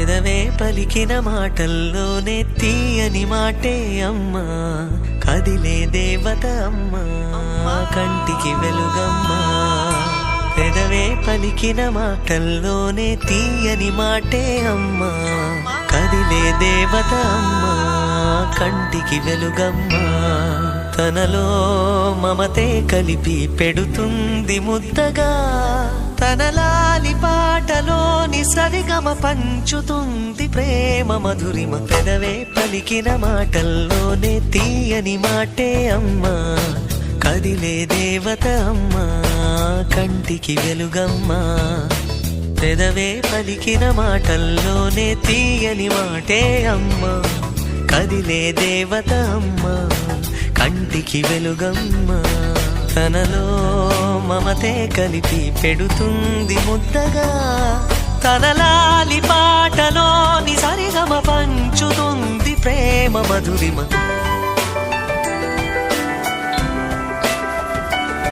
పెదవే పలికిన మాటల్లోనే తీయని మాటే అమ్మా, కదిలే దేవత అమ్మా, కంటికి వెలుగమ్మా. పెదవే పలికిన మాటల్లోనే తీయని మాటే అమ్మా, కదిలే దేవత అమ్మా, కంటికి వెలుగమ్మా. తనలో మమతే కలిపి పెడుతుంది ముద్దగా, తన లాలి పాటలోని సరిగమ పంచుతుంది ప్రేమ మధురిమ. పెదవే పలికిన మాటల్లోనే తీయని మాటే అమ్మా, కదిలే దేవత అమ్మా, కంటికి వెలుగమ్మా. పెదవే పలికిన మాటల్లోనే తీయని మాటే అమ్మా, కదిలే దేవత అమ్మా, కంటికి వెలుగమ్మా. తనలో మమతే కలిపి పెడుతుంది ముద్దగా, తన లాలి పాటలోని సరిగమ పంచుతుంది ప్రేమ మధురిమ.